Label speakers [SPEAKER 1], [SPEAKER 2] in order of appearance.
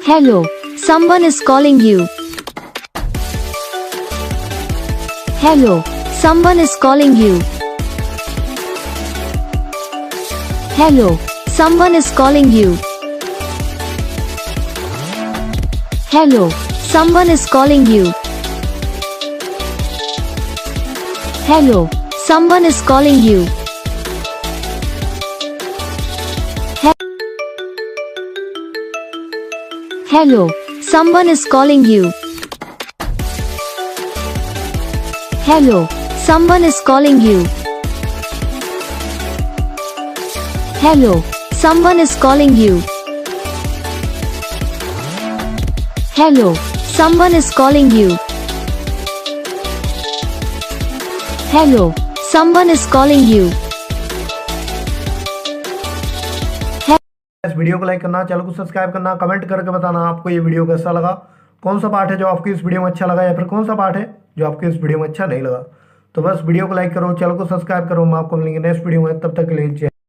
[SPEAKER 1] Hello, someone is calling you. Hello, someone is calling you. Hello, someone is calling you. Hello, someone is calling you. Hello, someone is calling you. Hello, someone is calling you. Hello, someone is calling you. Hello, someone is calling you. Hello, someone is calling you. Hello, someone is calling you.
[SPEAKER 2] इस video को like करना, channel को subscribe करना, comment करके बताना आपको ये video कैसा लगा, कौन सा पार्ट है जो आपको इस वीडियो में अच्छा लगा या फिर कौन सा पार्ट है जो आपको इस वीडियो में अच्छा नहीं लगा। तो बस वीडियो को लाइक करो, चैनल को सब्सक्राइब करो। हम आपको मिलेंगे नेक्स्ट वीडियो में, तब तक के लिए जय।